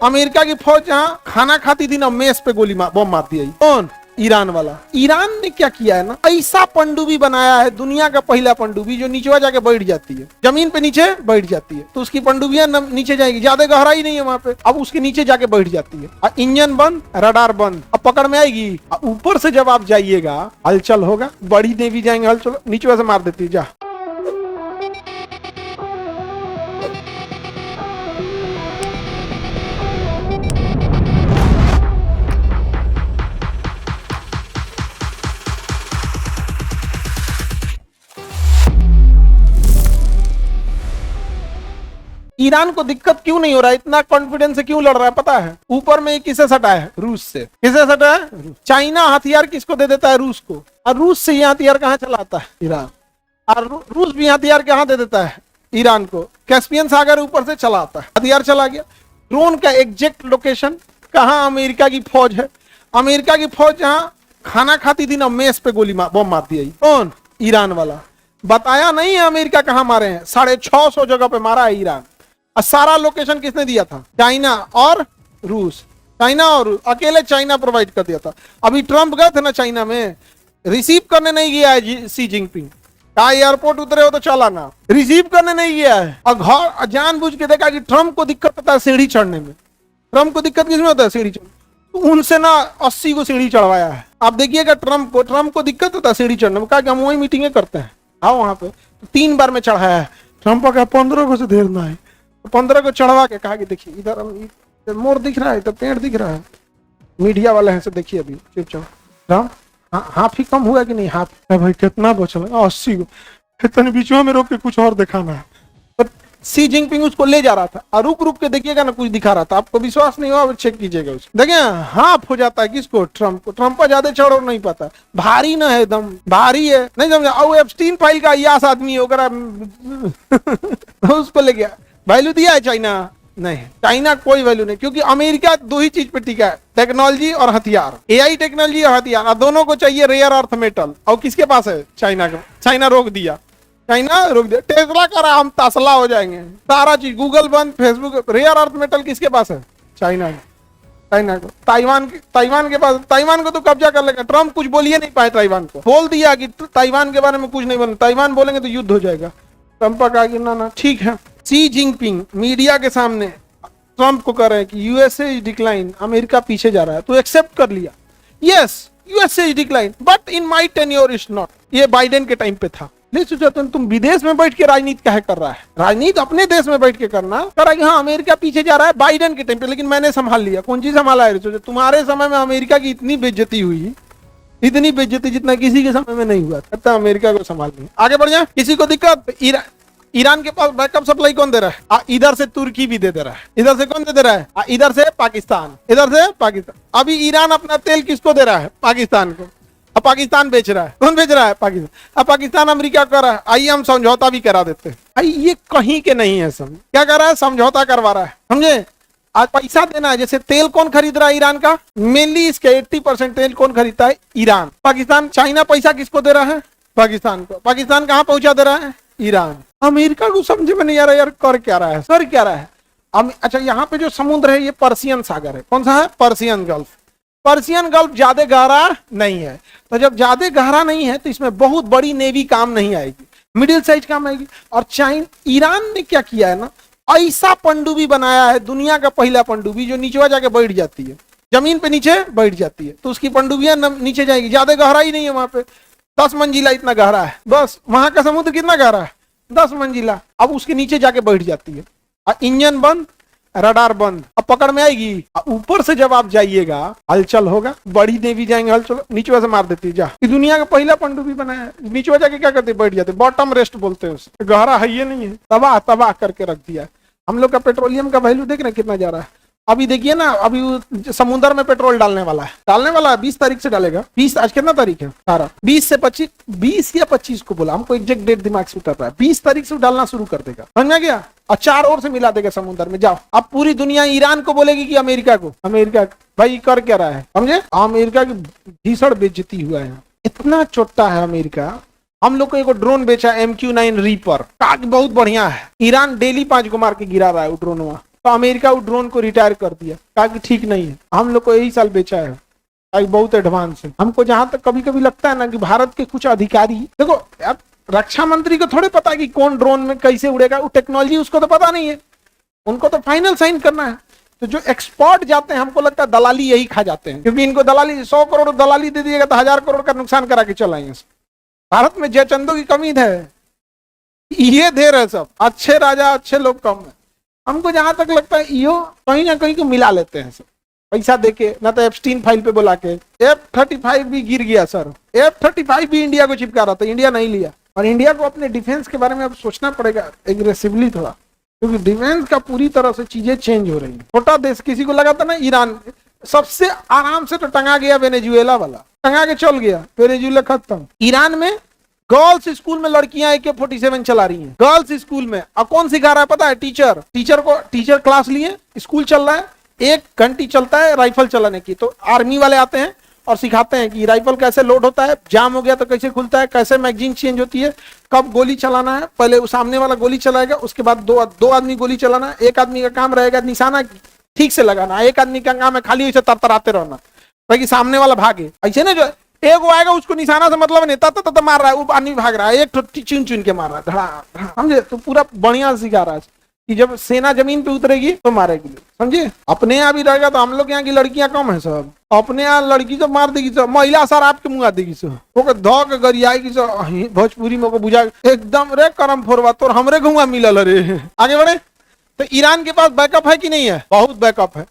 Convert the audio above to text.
America की फौज जहाँ खाना खाती थी ना, मेस पे गोली बम मार दिया। कौन? ईरान वाला। ईरान ने क्या किया है ना, ऐसा पनडुब्बी बनाया है, दुनिया का पहला पनडुब्बी जो नीचे जाके बैठ जाती है, जमीन पे नीचे बैठ जाती है, तो उसकी पनडुब्बियां नीचे जाएगी, ज्यादा गहराई नहीं है वहां पे, अब उसके नीचे जाके बैठ जाती है, और इंजन बंद, रडार बंद, अब पकड़ में आएगी। ऊपर से जब आप जाइएगा हलचल होगा, बड़ी नेवी जाएंगे, हलचल नीचे से मार देती है। जा ईरान को दिक्कत क्यों नहीं हो रहा है, इतना कॉन्फिडेंस से क्यों लड़ रहा है पता है? ऊपर में किसे सटा है? रूस से। किसे सटा है? चाइना हथियार किसको दे देता है? रूस को। और रूस से ये हथियार कहाँ चलाता है? ईरान। और रूस भी हथियार कहाँ दे देता है? ईरान को। कैस्पियन सागर ऊपर से चलाता है, हथियार चला गया। ड्रोन का एग्जैक्ट लोकेशन कहाँ? अमेरिका की फौज है। अमेरिका की फौज जहाँ खाना खाती थी ना, मेस पे गोली बम मार दिया। कौन? ईरान वाला। बताया नहीं है अमेरिका कहाँ मारे हैं, 650 जगह पे मारा है ईरान। और सारा लोकेशन किसने दिया था? चाइना और रूस। चाइना और रूस, अकेले चाइना प्रोवाइड कर दिया था। अभी ट्रंप गए थे ना चाइना में, रिसीव करने नहीं गया है सी जिनपिंग। कहा एयरपोर्ट उतरे हो तो चला ना, रिसीव करने नहीं गया है। और घर जानबूझ के देखा कि ट्रंप को दिक्कत होता है सीढ़ी चढ़ने में। ट्रंप को दिक्कत किसमें होता है? सीढ़ी चढ़ने। तो उनसे ना 80 को सीढ़ी चढ़वाया है। आप देखिएगा ट्रंप को दिक्कत होता है सीढ़ी चढ़ने में। कहा कि हम वही मीटिंगें करते हैं, आओ वहां पे। तो 3 बार में चढ़ाया है। ट्रंप का 15 को से देर ना है, 15 को चढ़वा के कहा कि देखिए इधर मोर दिख रहा है, तो पेड़ दिख रहा है, मीडिया वाले हैं से देखिए अभी चुपचाप। हाफ ही कम हुआ कि नहीं? हाफ है भाई, कितना बचल? 80 को। इतने बीचों में रोक के कुछ और दिखाना है। पर सी जिनपिंग उसको ले जा रहा था, और रुक के देखिएगा ना, कुछ दिखा रहा था। आपको विश्वास नहीं हुआ, चेक कीजिएगा उसको। देखिए हाफ हो जाता है किसको? ट्रंप को। ट्रंप पर ज्यादा चढ़ो नहीं पता, भारी ना है, एकदम भारी है, नहीं समझा? एप्स्टीन फाइल का यास आदमी होकर उसको ले गया। वैल्यू दिया है चाइना? नहीं, चाइना कोई वैल्यू नहीं, क्योंकि अमेरिका 2 ही चीज पे टिका है, टेक्नोलॉजी और हथियार। एआई टेक्नोलॉजी और हथियार, दोनों को चाहिए रेयर अर्थ मेटल। और किसके पास है? चाइना का। चाइना रोक दिया, चाइना रोक दिया। टेस्ला करा, हम तसला हो जाएंगे, सारा चीज गूगल बंद, फेसबुक। रेयर अर्थ मेटल किसके पास है? चाइना का। चाइना को। ताइवान के पास। ताइवान को तो कब्जा कर लेगा। ट्रंप कुछ बोलिए नहीं पाए ताइवान को, बोल दिया कि ताइवान के बारे में कुछ नहीं बोलना, ताइवान बोलेंगे तो युद्ध हो जाएगा। ट्रंप कहा कि ना ठीक है। सी जिनपिंग मीडिया के सामने ट्रंप को कह रहे हैं कि यूएसए इज डिक्लाइन, अमेरिका पीछे जा रहा है, तो एक्सेप्ट कर लिया। Yes, USA is decline, but in my tenure is not. ये बाइडेन के टाइम पे था। नहीं सोचा तुम विदेश में बैठ के राजनीति काहे कर रहा है? राजनीति अपने देश में बैठ के करना। करा कि हाँ अमेरिका पीछे जा रहा है बाइडेन के टाइम पे, लेकिन मैंने संभाल लिया। कौन चीज संभाला है? सोचा तुम्हारे समय में अमेरिका की इतनी बेइज्जती हुई, इतनी बेइज्जती जितना किसी के समय में नहीं हुआ, कहता अमेरिका को संभाल लिया। आगे बढ़ जाए। किसी को दिक्कत? ईरान के पास बैकअप सप्लाई कौन दे रहा है? इधर से तुर्की भी दे रहा है। इधर से कौन दे रहा है? इधर से पाकिस्तान। इधर से पाकिस्तान। अभी ईरान अपना तेल किसको दे रहा है? पाकिस्तान को। अब पाकिस्तान बेच रहा है। कौन बेच रहा है? पाकिस्तान। अब पाकिस्तान अमेरिका कर रहा है, आइए हम समझौता भी करा देते हैं। भाई ये कहीं के नहीं है। समझ क्या कर रहा है? समझौता करवा रहा है। समझे? आज पैसा देना है। जैसे तेल कौन खरीद रहा है? ईरान का। मेनली इसके 80% तेल कौन खरीदता है? ईरान। पाकिस्तान। चाइना पैसा किसको दे रहा है? पाकिस्तान को। पाकिस्तान कहाँ पहुंचा दे रहा है? ईरान। अमेरिका को समझ में नहीं आ रहा यार, कर क्या रहा है, सर क्या रहा है। अच्छा, यहाँ पे जो समुद्र है ये पर्सियन सागर है। कौन सा है? Persian gulf. पर्सियन गल्फ ज्यादा गहरा नहीं है, तो जब ज्यादा गहरा नहीं है तो इसमें बहुत बड़ी नेवी काम नहीं आएगी, मिडिल साइज काम आएगी। और ईरान ने क्या किया है ना, ऐसा पनडुब्बी बनाया है, दुनिया का पहला पनडुब्बी जो नीचे जाके बैठ जाती है, जमीन पे नीचे बैठ जाती है, तो उसकी पनडुब्बियां नीचे जाएगी। ज्यादा गहरा ही नहीं है, वहां पे 10 मंजिला इतना गहरा है बस। वहां का समुद्र कितना गहरा है? 10 मंजिला। अब उसके नीचे जाके बैठ जाती है, और इंजन बंद, रडार बंद, अब पकड़ में आएगी। ऊपर से जब आप जाइएगा हलचल होगा, बड़ी नेवी जाएंगे, हलचल नीचे से मार देती है। जा, दुनिया का पहला पनडुब्बी बनाया है, नीचे जाके क्या करते? बैठ जाते। बॉटम रेस्ट बोलते हैं उसे। गहरा है ये नहीं है, तबाह तबाह करके रख दिया। हम लोग का पेट्रोलियम का वैल्यू देख रहे हैं कितना जा रहा है। अभी देखिए ना, अभी समुद्र में पेट्रोल डालने वाला है 20 तारीख से डालेगा। 20 आज कितना तारीख है? 18। 20 से 25, 20 या 25 को बोला, हमको एग्जैक्ट डेट दिमाग से उतर रहा है। 20 तारीख से डालना शुरू कर देगा, समझ में गया? और 4 और से मिला देगा समुद्र में। जाओ, अब पूरी दुनिया ईरान को बोलेगी कि अमेरिका को। अमेरिका भाई कर क्या रहा है? समझे? अमेरिका की भीषण बेइज्जती हुआ है, इतना चोट्टा है अमेरिका। हम लोग को एक ड्रोन बेचा MQ-9 रीपर, बहुत बढ़िया है। ईरान डेली 5 को मार के गिरा रहा है वो ड्रोन। तो अमेरिका वो ड्रोन को रिटायर कर दिया, कहा कि ठीक नहीं है, हम लोग को यही साल बेचा है, बहुत एडवांस है। हमको जहां तक कभी कभी लगता है ना कि भारत के कुछ अधिकारी, देखो अब रक्षा मंत्री को थोड़े पता है कि कौन ड्रोन में कैसे उड़ेगा, वो टेक्नोलॉजी उसको तो पता नहीं है, उनको तो फाइनल साइन करना है। तो जो एक्सपर्ट जाते हैं हमको लगता है दलाली यही खा जाते हैं, क्योंकि इनको दलाली 100 करोड़ दलाली दे दिएगा तो 1000 करोड़ का नुकसान करा के चलाएंगे। भारत में जयचंदों की कमी है, ये ढेर है, सब अच्छे राजा अच्छे लोग कम है। हमको जहां तक लगता है यो कहीं ना कहीं को मिला लेते हैं सब पैसा देके, ना तो एप्स्टीन फाइल पे बुला के। F-35 भी गिर गया सर, F-35 भी इंडिया को चिपका रहा था, इंडिया नहीं लिया। और इंडिया को अपने डिफेंस के बारे में अब सोचना पड़ेगा एग्रेसिवली थोड़ा, क्योंकि डिफेंस का पूरी तरह से चीजें चेंज हो रही है। छोटा देश, किसी को लगा था ना ईरान सबसे आराम से तो टंगा गया, वेनेजुएला वाला टंगा के चल गया, वेनेजुएला खत्म। ईरान में गर्ल्स स्कूल में लड़कियां AK-47 चला रही हैं, गर्ल्स स्कूल में। और कौन सिखा रहा है पता है? टीचर क्लास लिए, स्कूल चल रहा है, 1 घंटी चलता है राइफल चलाने की। तो आर्मी वाले आते हैं और सिखाते हैं कि राइफल कैसे लोड होता है, जाम हो गया तो कैसे खुलता है, कैसे मैगजीन चेंज होती है, कब गोली चलाना है। पहले सामने वाला गोली चलाएगा, उसके बाद दो आदमी गोली चलाना। एक आदमी का काम रहेगा निशाना ठीक से लगाना, एक आदमी का काम है खाली ऐसे तरतराते रहना ताकि सामने वाला भागे। ऐसे ना, जो एक वो आएगा उसको निशाना से मतलब नहीं, तब मार रहा है, वो आदमी भाग रहा है, एक चुन चुन के मार रहा है, धड़ा, समझे? तो पूरा बढ़िया सिखा रहा है कि जब सेना जमीन पे उतरेगी तो मारेगी, समझे? अपने यहाँ भी रहेगा तो हम लोग यहाँ की लड़कियां कम है सब, अपने यहाँ लड़की तो मार देगी सब, महिला सर आपके मुंह देगी सब, वो धो के गरियाएगी सब। भोजपुरी में को बुझा एकदम रे करम फोरवा तो हमरे घुआ मिलल रे। आगे बढ़े। तो ईरान के पास बैकअप है कि नहीं है? बहुत बैकअप है।